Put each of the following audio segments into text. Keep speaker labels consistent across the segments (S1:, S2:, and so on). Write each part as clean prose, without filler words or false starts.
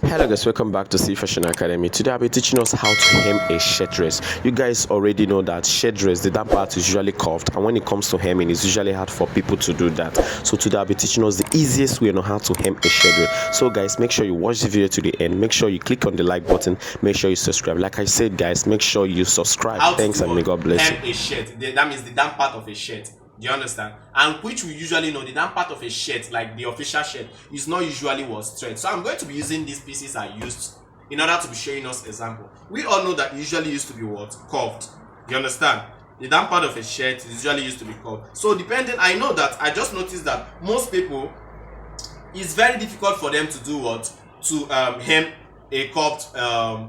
S1: Hello guys, welcome back to Ceefashion Academy. Today I'll be teaching us how to hem a shirt dress. You guys already know that shirt dress, the down part is usually curved, and when it comes to hemming, it's usually hard for people to do that. So today I'll be teaching us the easiest way on how to hem a shirt dress. So guys, make sure you watch the video to the end. Make sure you click on the like button. Make sure you subscribe. Like I said guys, make sure you subscribe. Thanks and may God bless you.
S2: Hem a shirt. That means the down part of a shirt. Do you understand? And which we usually know, the down part of a shirt, like the official shirt, is not usually what straight. So I'm going to be using these pieces I used in order to be showing us example. We all know that it usually used to be what? Curved. You understand? The down part of a shirt is usually used to be curved. So depending, I know that I just noticed that most people, it's very difficult for them to do what? To hem a curved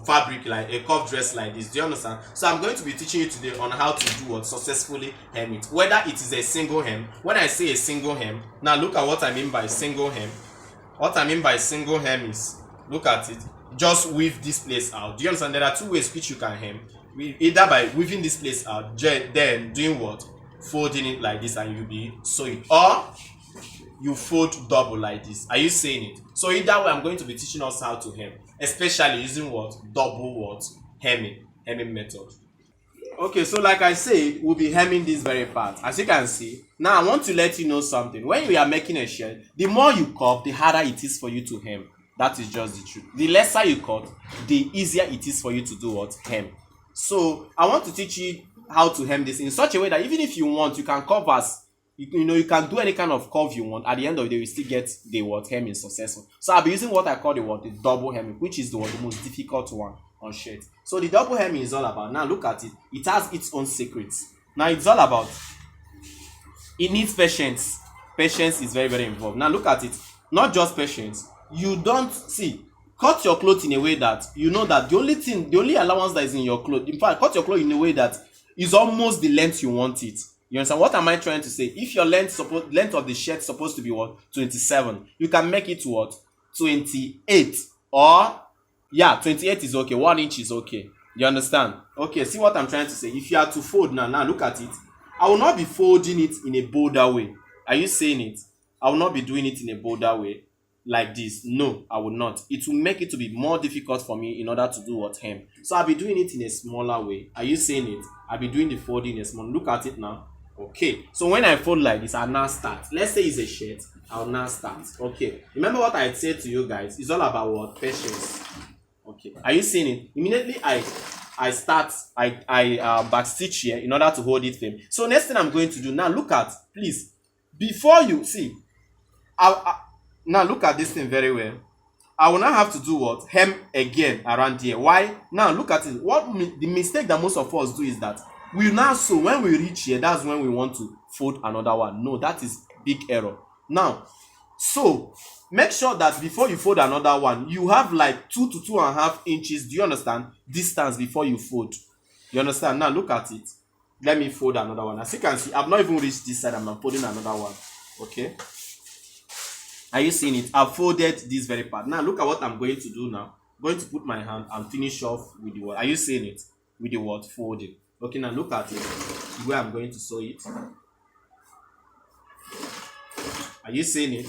S2: fabric, like a curved dress like this. Do you understand? So I'm going to be teaching you today on how to do what? Successfully hem it. Whether it is a single hem. When I say a single hem, now look at what I mean by single hem. What I mean by single hem is, look at it, just weave this place out. Do you understand? There are two ways which you can hem. Either by weaving this place out, then doing what? Folding it like this and you'll be sewing, or you fold double like this. Are you saying it? So either way, I'm going to be teaching us how to hem, especially using what? Double what? Hemming method. Okay, so like I say, we'll be hemming this very part. As you can see, now I want to let you know something. When we are making a shirt, the more you cut, the harder it is for you to hem. That is just the truth. The lesser you cut, the easier it is for you to do what? Hem. So I want to teach you how to hem this in such a way that even if you want, you can curve as you can do any kind of curve you want. At the end of the day, we still get the what? Hemming successful. So I'll be using what I call the double hemming, which is the most difficult one on shirt. So the double hemming is all about, now look at it, it has its own secrets. Now it's all about, it needs patience. Patience is very, very involved. Now look at it, not just patience. You don't see, cut your clothes in a way that you know that the only allowance that is in your clothes, in fact, cut your clothes in a way that is almost the length you want it. You understand? What am I trying to say? If your length of the shirt is supposed to be what? 27, you can make it what? 28, or yeah, 28 is okay. 1 inch is okay. You understand? Okay, see what I'm trying to say. If you are to fold now look at it. I will not be folding it in a bolder way. Are you saying it? I will not be doing it in a bolder way like this. No, I will not. It will make it to be more difficult for me in order to do what? Hem. So I'll be doing it in a smaller way. Are you saying it? I'll be doing the folding in a small. Look at it now. Okay, so when I fold like this, I'll now start. Let's say it's a shirt, I'll now start. Okay, remember what I said to you guys, it's all about what? Patience. Okay, are you seeing it? Immediately I back stitch here in order to hold it firm. So next thing I'm going to do, now look at, please, before you see, now look at this thing very well. I will now have to do what? Hem again around here. Why? Now look at it. The mistake that most of us do is that we now sew, when we reach here, that's when we want to fold another one. No, that is big error. Now, so make sure that before you fold another one, you have like 2 to 2.5 inches. Do you understand? Distance before you fold. You understand? Now look at it. Let me fold another one. As you can see, I've not even reached this side. I'm folding another one. Okay. Are you seeing it? I've folded this very part. Now look at what I'm going to do now. I'm going to put my hand and finish off with the word. Are you seeing it? With the word folding. Okay, now look at it. The way I'm going to sew it. Are you seeing it?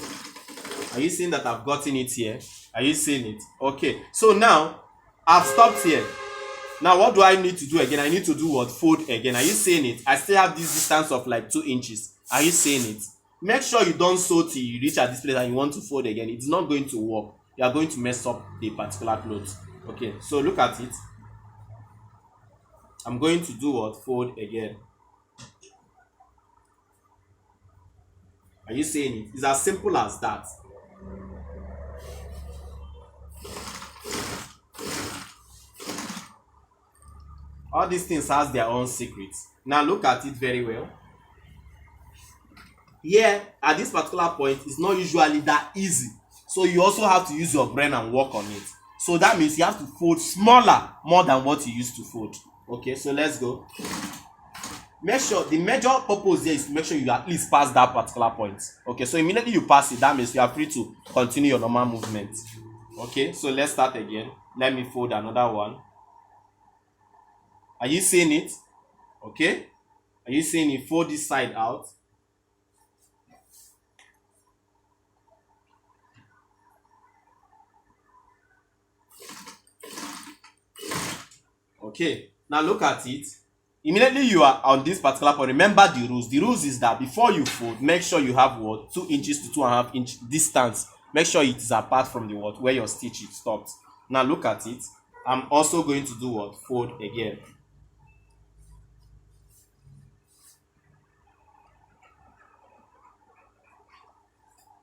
S2: Are you seeing that I've gotten it here? Are you seeing it? Okay, so now I've stopped here. Now what do I need to do again? I need to do what? Fold again. Are you seeing it? I still have this distance of like 2 inches. Are you seeing it? Make sure you don't sew till you reach at this place and you want to fold again. It's not going to work. You are going to mess up the particular clothes. Okay, so look at it. I'm going to do what? Fold again. Are you seeing it? It's as simple as that. All these things has their own secrets. Now look at it very well. Here, at this particular point, it's not usually that easy. So you also have to use your brain and work on it. So that means you have to fold smaller, more than what you used to fold. Okay, so let's go. Make sure, the major purpose here is to make sure you at least pass that particular point. Okay, so immediately you pass it, that means you are free to continue your normal movement. Okay, so let's start again. Let me fold another one. Are you seeing it? Okay, are you seeing it? Fold this side out. Okay, now look at it. Immediately you are on this particular point, remember the rules. The rules is that before you fold, make sure you have what, 2 inches to 2.5 inch distance. Make sure it is apart from the what, where your stitch is stopped. Now look at it. I'm also going to do what, fold again.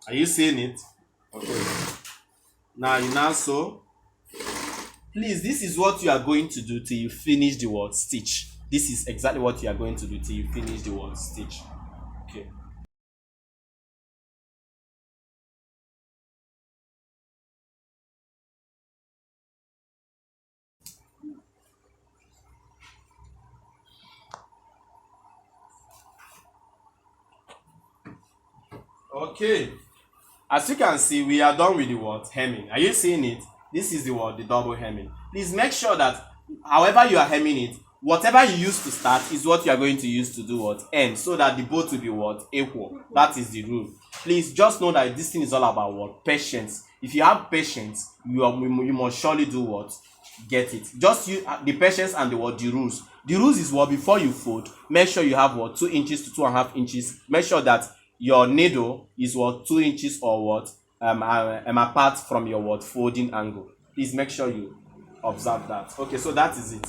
S2: Are you seeing it? Okay. Now you now sew. Please, this is what you are going to do till you finish the word stitch. This is exactly what you are going to do till you finish the word stitch. Okay. Okay. As you can see, we are done with the word hemming. Are you seeing it? This is the word, the double hemming. Please make sure that however you are hemming it, whatever you use to start is what you are going to use to do what, end, so that the both will be what, equal. That is the rule. Please just know that this thing is all about what, patience. If you have patience, you must surely do what, get it. Just use the patience and the what, the rules. The rules is what, before you fold, make sure you have what, 2 inches to 2.5 inches. Make sure that your needle is what, 2 inches or what, apart from your what, folding angle. Please make sure you observe that. Okay, so that is it.